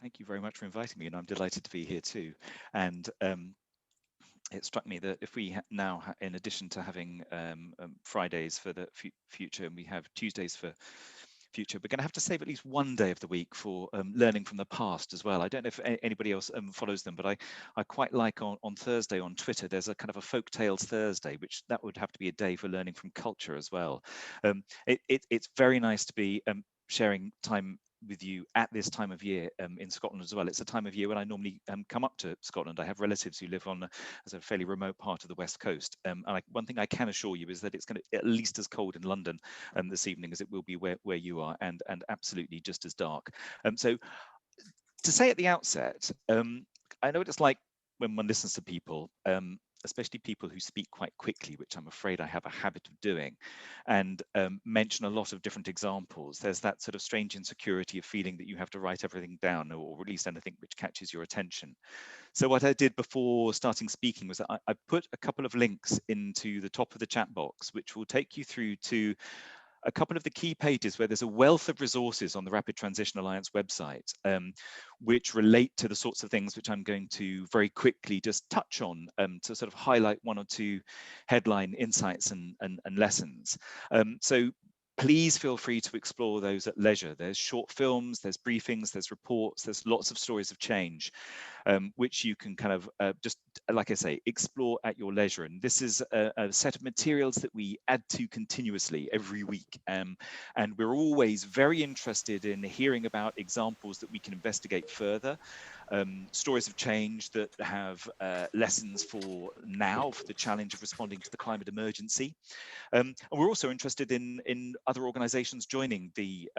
Thank you very much for inviting me, and I'm delighted to be here too. And it struck me that if we in addition to having Fridays for the future, and we have Tuesdays for future, we're going to have to save at least one day of the week for learning from the past as well. I don't know if anybody else follows them, but I quite like on Thursday on Twitter, there's a kind of a folk tales Thursday, which that would have to be a day for learning from culture as well. It's very nice to be sharing time with you at this time of year in Scotland as well. It's a time of year when I normally come up to Scotland. I have relatives who live on as a fairly remote part of the West Coast. One thing I can assure you is that it's going to at least as cold in London this evening as it will be where you are, and absolutely just as dark. So to say at the outset, I know what it's like when one listens to people, especially people who speak quite quickly, which I'm afraid I have a habit of doing, and mention a lot of different examples. There's that sort of strange insecurity of feeling that you have to write everything down, or at least anything which catches your attention. So what I did before starting speaking was that I put a couple of links into the top of the chat box, which will take you through to a couple of the key pages where there's a wealth of resources on the Rapid Transition Alliance website, which relate to the sorts of things which I'm going to very quickly just touch on to sort of highlight one or two headline insights and lessons. So please feel free to explore those at leisure. There's short films, there's briefings, there's reports, there's lots of stories of change, which you can kind of just, like I say, explore at your leisure. And this is a set of materials that we add to continuously every week. And we're always very interested in hearing about examples that we can investigate further, stories of change that have lessons for now, for the challenge of responding to the climate emergency. And we're also interested in other organisations joining the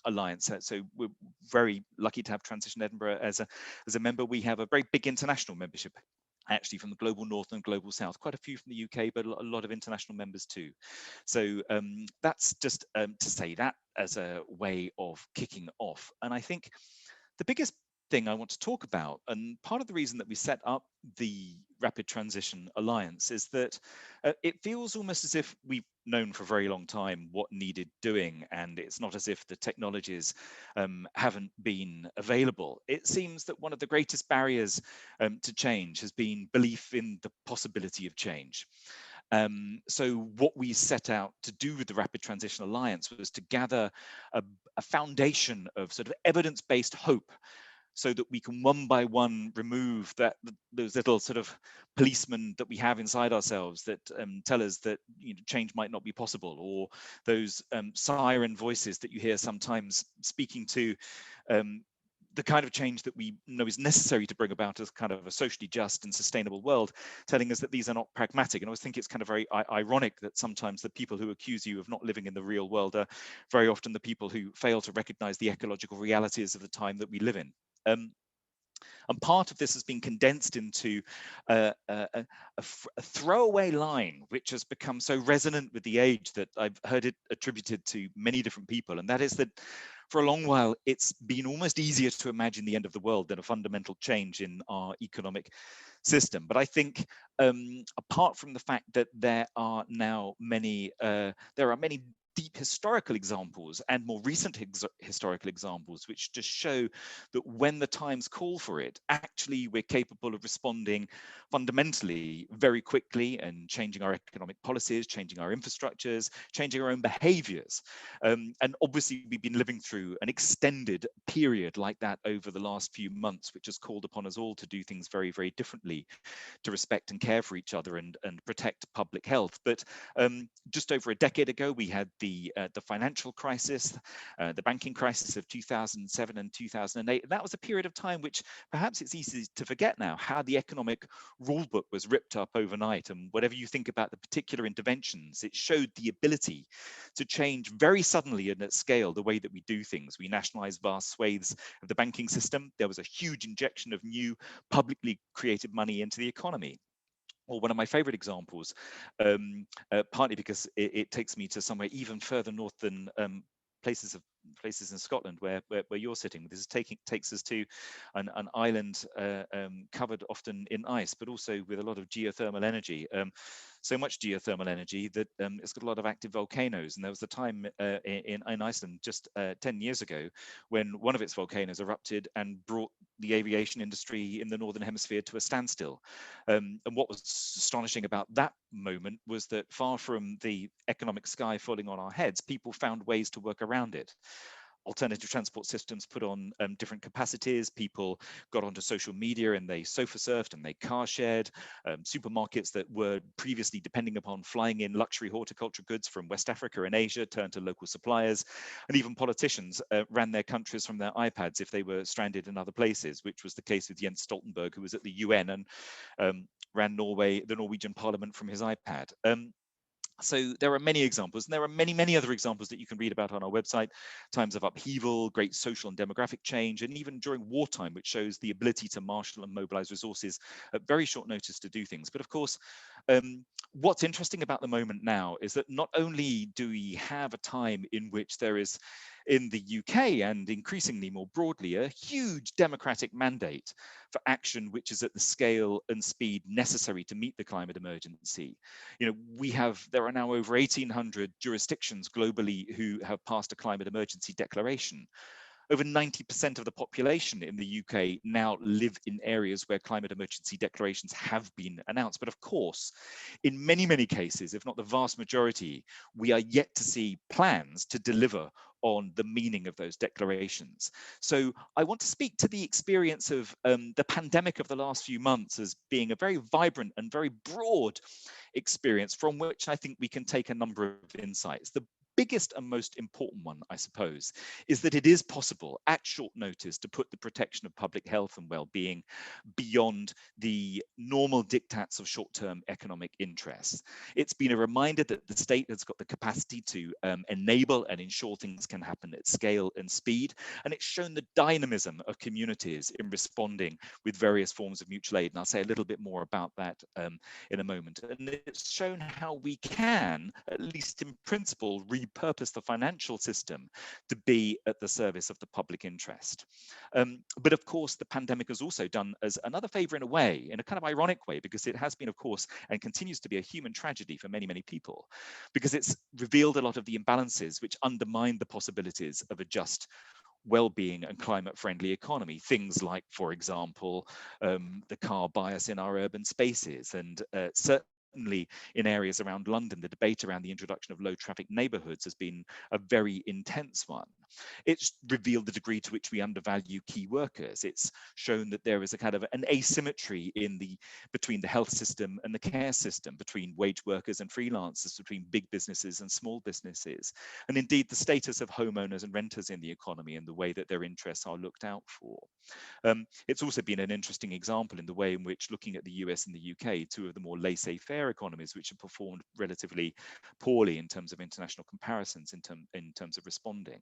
Alliance. So we're very lucky to have Transition Edinburgh as a member. We have a very big international membership, actually, from the global north and global south, quite a few from the UK, but a lot of international members too. So that's just to say that as a way of kicking off. And I think the biggest thing I want to talk about, and part of the reason that we set up the Rapid Transition Alliance, is that it feels almost as if we've known for a very long time what needed doing, and it's not as if the technologies haven't been available. It seems that one of the greatest barriers to change has been belief in the possibility of change. So what we set out to do with the Rapid Transition Alliance was to gather a foundation of sort of evidence-based hope, so that we can one by one remove those little sort of policemen that we have inside ourselves that tell us that change might not be possible, or those siren voices that you hear sometimes speaking to the kind of change that we know is necessary to bring about as kind of a socially just and sustainable world, telling us that these are not pragmatic. And I always think it's kind of very ironic that sometimes the people who accuse you of not living in the real world are very often the people who fail to recognize the ecological realities of the time that we live in. And part of this has been condensed into a throwaway line, which has become so resonant with the age that I've heard it attributed to many different people. And that is that for a long while, it's been almost easier to imagine the end of the world than a fundamental change in our economic system. But I think apart from the fact that there are now many deep historical examples and more recent historical examples which just show that when the times call for it, actually we're capable of responding fundamentally very quickly and changing our economic policies, changing our infrastructures, changing our own behaviors. And obviously we've been living through an extended period like that over the last few months, which has called upon us all to do things very, very differently, to respect and care for each other and protect public health. But just over a decade ago, we had the financial crisis, the banking crisis of 2007 and 2008. And that was a period of time which perhaps it's easy to forget now, how the economic rulebook was ripped up overnight. And whatever you think about the particular interventions, it showed the ability to change very suddenly and at scale the way that we do things. We nationalized vast swathes of the banking system. There was a huge injection of new publicly created money into the economy. Or one of my favorite examples, partly because it takes me to somewhere even further north than places in Scotland where you're sitting. This takes us to an island covered often in ice, but also with a lot of geothermal energy. So much geothermal energy that it's got a lot of active volcanoes. And there was a time in Iceland just 10 years ago when one of its volcanoes erupted and brought the aviation industry in the Northern Hemisphere to a standstill. And what was astonishing about that moment was that far from the economic sky falling on our heads, people found ways to work around it. Alternative transport systems put on different capacities. People got onto social media and they sofa surfed and they car shared. Supermarkets that were previously depending upon flying in luxury horticulture goods from West Africa and Asia turned to local suppliers. And even politicians ran their countries from their iPads if they were stranded in other places, which was the case with Jens Stoltenberg, who was at the UN and ran the Norwegian parliament from his iPad. So there are many examples, and there are many, many other examples that you can read about on our website, times of upheaval, great social and demographic change, and even during wartime, which shows the ability to marshal and mobilize resources at very short notice to do things. But of course, what's interesting about the moment now is that not only do we have a time in which there is, in the UK and increasingly more broadly, a huge democratic mandate for action which is at the scale and speed necessary to meet the climate emergency. There are now over 1,800 jurisdictions globally who have passed a climate emergency declaration. Over 90% of the population in the UK now live in areas where climate emergency declarations have been announced. But of course, in many, many cases, if not the vast majority, we are yet to see plans to deliver on the meaning of those declarations. So I want to speak to the experience of the pandemic of the last few months as being a very vibrant and very broad experience from which I think we can take a number of insights. The biggest and most important one, I suppose, is that it is possible at short notice to put the protection of public health and well-being beyond the normal diktats of short-term economic interests. It's been a reminder that the state has got the capacity to enable and ensure things can happen at scale and speed, and it's shown the dynamism of communities in responding with various forms of mutual aid, and I'll say a little bit more about that in a moment. And it's shown how we can, at least in principle, repurpose the financial system to be at the service of the public interest. But of course, the pandemic has also done us another favor in a way, in a kind of ironic way, because it has been, of course, and continues to be a human tragedy for many, many people, because it's revealed a lot of the imbalances which undermine the possibilities of a just well-being and climate-friendly economy. Things like, for example, the car bias in our urban spaces, and certainly in areas around London, the debate around the introduction of low traffic neighbourhoods has been a very intense one. It's revealed the degree to which we undervalue key workers. It's shown that there is a kind of an asymmetry between the health system and the care system, between wage workers and freelancers, between big businesses and small businesses, and indeed the status of homeowners and renters in the economy and the way that their interests are looked out for. It's also been an interesting example in the way in which, looking at the US and the UK, two of the more laissez-faire economies which have performed relatively poorly in terms of international comparisons in terms of responding.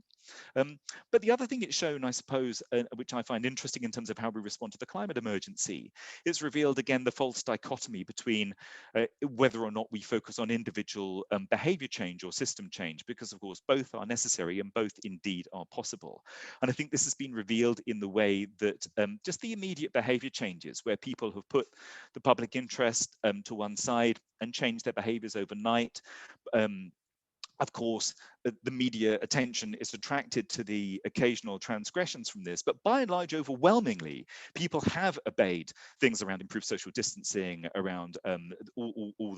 But the other thing it's shown, I suppose, which I find interesting in terms of how we respond to the climate emergency, is revealed again the false dichotomy between whether or not we focus on individual behavior change or system change, because of course both are necessary and both indeed are possible. And I think this has been revealed in the way that just the immediate behavior changes, where people have put the public interest to one side and changed their behaviors overnight. Of course, the media attention is attracted to the occasional transgressions from this, but by and large, overwhelmingly, people have obeyed things around improved social distancing, around all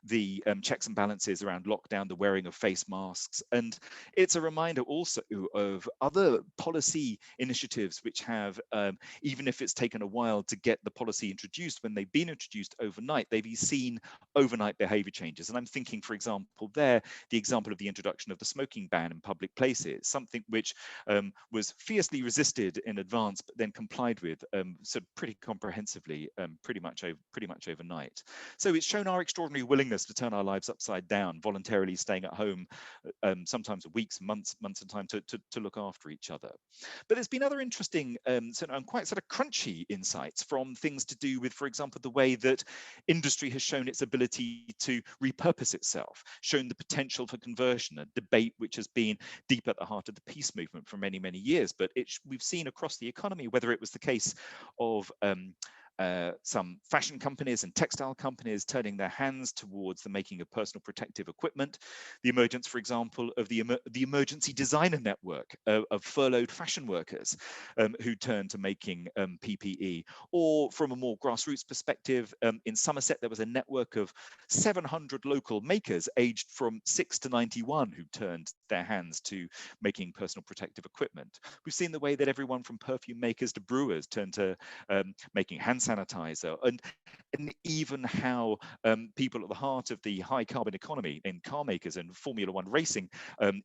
the checks and balances around lockdown, the wearing of face masks. And it's a reminder also of other policy initiatives which have, even if it's taken a while to get the policy introduced, when they've been introduced overnight, they've seen overnight behavior changes. And I'm thinking, for example, the example of the introduction of the smoking ban in public places, something which was fiercely resisted in advance, but then complied with so pretty comprehensively, pretty much overnight. So it's shown our extraordinary willingness to turn our lives upside down, voluntarily staying at home, sometimes weeks, months at a time, to look after each other. But there's been other interesting, quite sort of crunchy insights from things to do with, for example, the way that industry has shown its ability to repurpose itself, shown the potential for conversion, a debate which has been deep at the heart of the peace movement for many, many years. But we've seen across the economy, whether it was the case of some fashion companies and textile companies turning their hands towards the making of personal protective equipment, the emergence, for example, of the emergency designer network of furloughed fashion workers who turned to making PPE, or from a more grassroots perspective, in Somerset, there was a network of 700 local makers aged from 6 to 91 who turned their hands to making personal protective equipment. We've seen the way that everyone from perfume makers to brewers turned to making hand sanitizer, and even how people at the heart of the high carbon economy in car makers and Formula One racing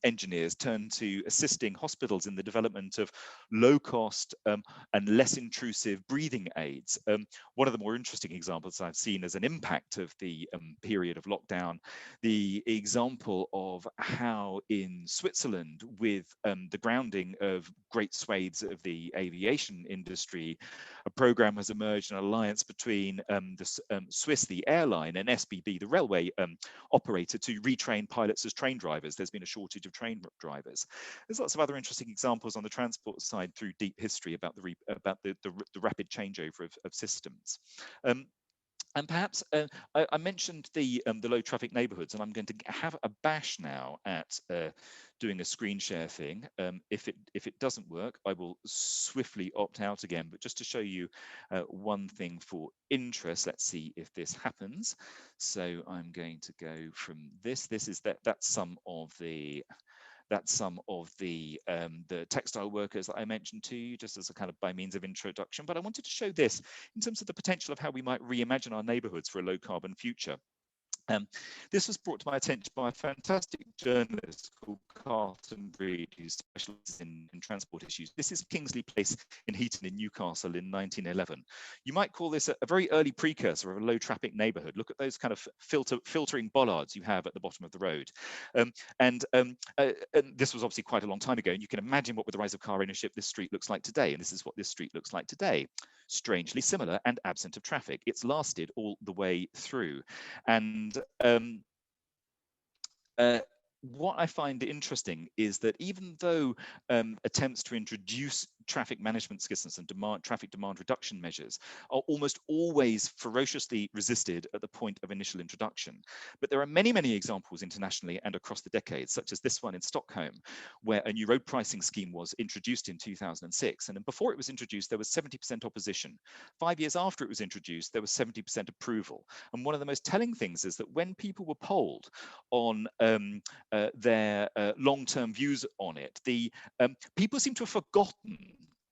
engineers turn to assisting hospitals in the development of low cost and less intrusive breathing aids. One of the more interesting examples I've seen as an impact of the period of lockdown, the example of how in Switzerland, with the grounding of great swathes of the aviation industry, a program has emerged, an alliance between the Swiss, the airline, and SBB, the railway operator, to retrain pilots as train drivers. There's been a shortage of train drivers. There's lots of other interesting examples on the transport side through deep history about the rapid changeover of systems. And perhaps I mentioned the low traffic neighbourhoods, and I'm going to have a bash now at doing a screen share thing. If it doesn't work, I will swiftly opt out again. But just to show you one thing for interest, let's see if this happens. So I'm going to go from this. That's some of the textile workers that I mentioned to you, just as a kind of by means of introduction. But I wanted to show this in terms of the potential of how we might reimagine our neighbourhoods for a low carbon future. This was brought to my attention by a fantastic journalist called Carlton Breed, who specialises in transport issues. This is Kingsley Place in Heaton in Newcastle in 1911. You might call this a very early precursor of a low traffic neighbourhood. Look at those kind of filtering bollards you have at the bottom of the road. And this was obviously quite a long time ago, and you can imagine what, with the rise of car ownership, this street looks like today. And this is what this street looks like today. Strangely similar and absent of traffic. It's lasted all the way through. And what I find interesting is that even though attempts to introduce traffic management systems and traffic demand reduction measures are almost always ferociously resisted at the point of initial introduction, but there are many, many examples internationally and across the decades, such as this one in Stockholm, where a new road pricing scheme was introduced in 2006. And before it was introduced, there was 70% opposition. 5 years after it was introduced, there was 70% approval. And one of the most telling things is that when people were polled on their long-term views on it, the people seem to have forgotten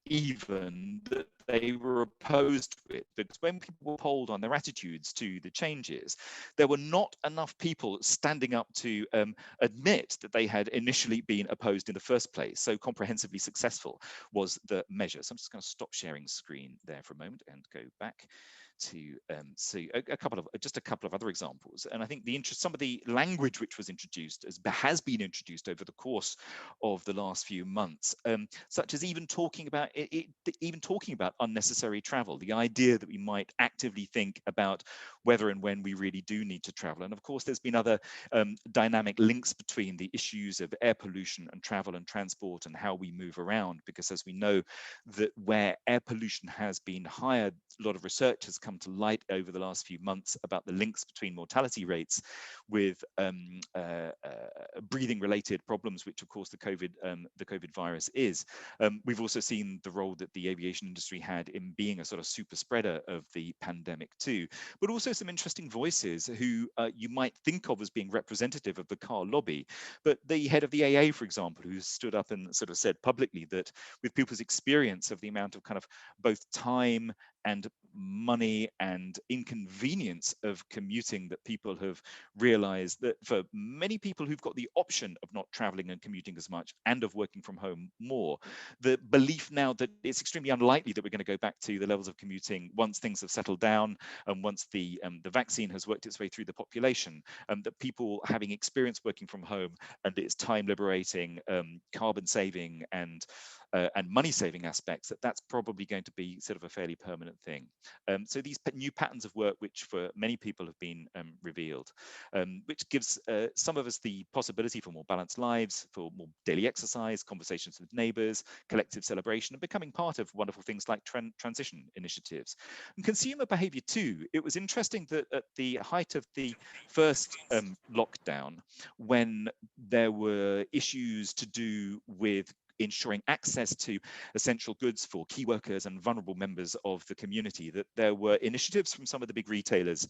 even that they were opposed to it, because when people were polled on their attitudes to the changes, there were not enough people standing up to admit that they had initially been opposed in the first place. So comprehensively successful was the measure. So I'm just going to stop sharing screen there for a moment and go back to see a couple of other examples. And I think some of the language which was introduced has been introduced over the course of the last few months, such as even talking about unnecessary travel, the idea that we might actively think about whether and when we really do need to travel. And of course, there's been other dynamic links between the issues of air pollution and travel and transport and how we move around, because as we know, that where air pollution has been higher, a lot of research has come to light over the last few months about the links between mortality rates with breathing related problems, which of course the COVID virus is. We've also seen the role that the aviation industry had in being a sort of super spreader of the pandemic too, but also some interesting voices who you might think of as being representative of the car lobby. But the head of the AA, for example, who stood up and sort of said publicly that with people's experience of the amount of kind of both time and money and inconvenience of commuting, that people have realized that for many people who've got the option of not traveling and commuting as much and of working from home more, the belief now that it's extremely unlikely that we're going to go back to the levels of commuting once things have settled down and once the vaccine has worked its way through the population, that people having experience working from home and its time liberating, carbon saving and and money-saving aspects, that's probably going to be sort of a fairly permanent thing. So these new patterns of work, which for many people have been revealed, which gives some of us the possibility for more balanced lives, for more daily exercise, conversations with neighbours, collective celebration, and becoming part of wonderful things like transition initiatives. And consumer behaviour too. It was interesting that at the height of the first lockdown, when there were issues to do with ensuring access to essential goods for key workers and vulnerable members of the community, that there were initiatives from some of the big retailers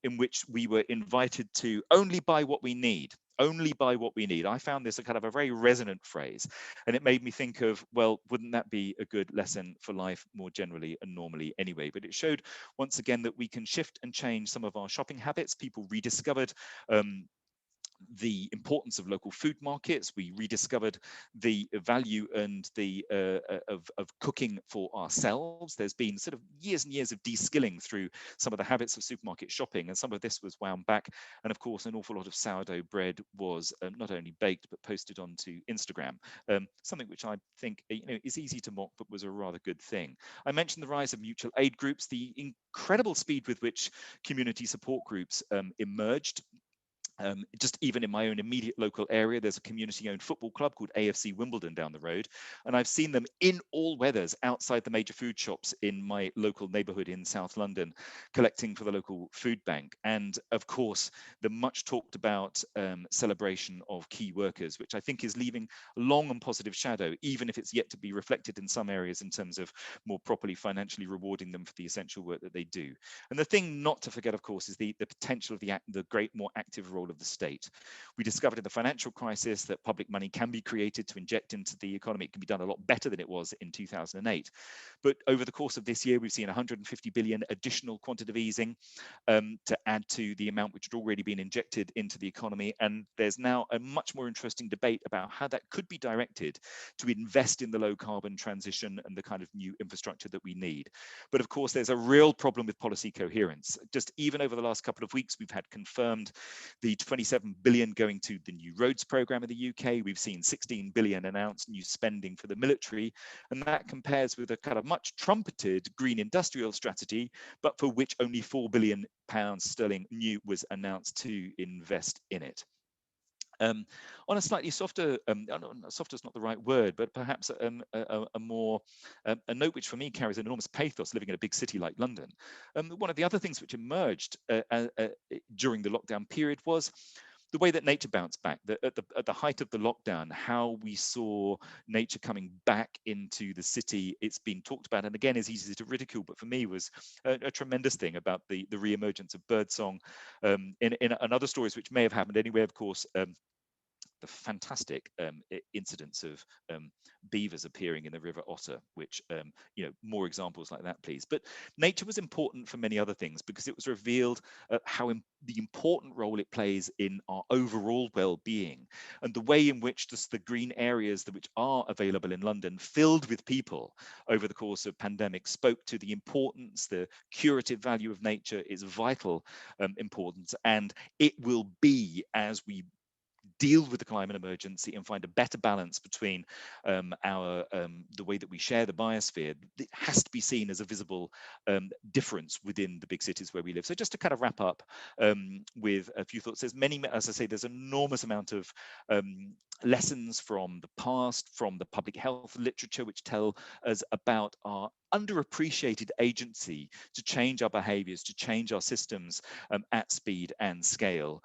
in which we were invited to only buy what we need. Only buy what we need. I found this a kind of a very resonant phrase, and it made me think of, well, wouldn't that be a good lesson for life more generally and normally anyway? But it showed once again that we can shift and change some of our shopping habits. People rediscovered the importance of local food markets. We rediscovered the value and the of cooking for ourselves. There's been sort of years and years of de-skilling through some of the habits of supermarket shopping, and some of this was wound back. And of course, an awful lot of sourdough bread was not only baked but posted onto Instagram, something which I think is easy to mock but was a rather good thing. I mentioned the rise of mutual aid groups, the incredible speed with which community support groups emerged. Just even in my own immediate local area, there's a community-owned football club called AFC Wimbledon down the road, and I've seen them in all weathers outside the major food shops in my local neighbourhood in South London, collecting for the local food bank. And of course, the much talked about celebration of key workers, which I think is leaving a long and positive shadow, even if it's yet to be reflected in some areas in terms of more properly financially rewarding them for the essential work that they do. And the thing not to forget, of course, is the potential of the great, more active role of the state. We discovered in the financial crisis that public money can be created to inject into the economy. It can be done a lot better than it was in 2008. But over the course of this year, we've seen 150 billion additional quantitative easing to add to the amount which had already been injected into the economy. And there's now a much more interesting debate about how that could be directed to invest in the low carbon transition and the kind of new infrastructure that we need. But of course, there's a real problem with policy coherence. Just even over the last couple of weeks, we've had confirmed the 27 billion going to the new roads program in the UK. We've seen 16 billion announced new spending for the military, and that compares with a kind of much trumpeted green industrial strategy, but for which only 4 billion pounds sterling new was announced to invest in it. On a slightly softer, softer is not the right word, but perhaps a more a note which for me carries an enormous pathos living in a big city like London. One of the other things which emerged during the lockdown period was the way that nature bounced back. At the height of the lockdown, how we saw nature coming back into the city. It's been talked about, and again, is easy to ridicule, but for me was a tremendous thing about the re-emergence of birdsong. In other stories which may have happened anyway, of course, the fantastic incidents of beavers appearing in the River Otter, which, more examples like that, please. But nature was important for many other things because it was revealed the important role it plays in our overall well-being, and the way in which the green areas which are available in London, filled with people over the course of pandemic, spoke to the importance, the curative value of nature is vital importance, and it will be, as we deal with the climate emergency and find a better balance between the way that we share the biosphere, it has to be seen as a visible difference within the big cities where we live. So just to kind of wrap up with a few thoughts, there's many, as I say, there's an enormous amount of lessons from the past, from the public health literature, which tell us about our underappreciated agency to change our behaviors, to change our systems at speed and scale.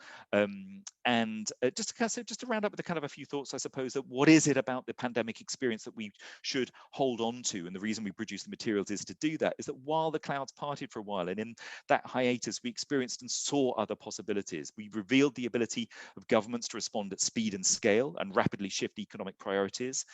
Just to round up with a kind of a few thoughts, I suppose, that what is it about the pandemic experience that we should hold on to? And the reason we produce the materials is to do that, is that while the clouds parted for a while, and in that hiatus, we experienced and saw other possibilities. We revealed the ability of governments to respond at speed and scale and rapidly shift economic priorities.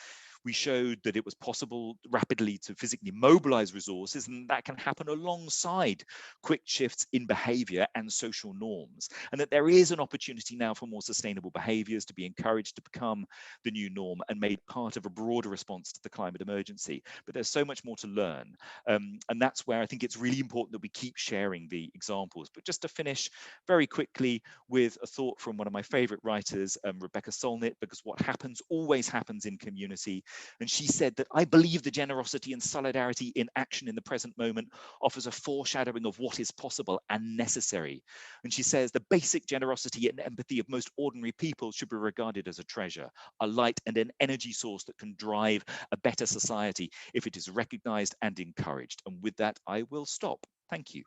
We showed that it was possible rapidly to physically mobilize resources, and that can happen alongside quick shifts in behavior and social norms, and that there is an opportunity now for more sustainable behaviors to be encouraged to become the new norm and made part of a broader response to the climate emergency. But there's so much more to learn, and that's where I think it's really important that we keep sharing the examples. But just to finish very quickly with a thought from one of my favorite writers, Rebecca Solnit, because what happens always happens in community. And she said that I believe the generosity and solidarity in action in the present moment offers a foreshadowing of what is possible and necessary. And she says the basic generosity and empathy of most ordinary people should be regarded as a treasure, a light and an energy source that can drive a better society if it is recognized and encouraged. And with that, I will stop. Thank you.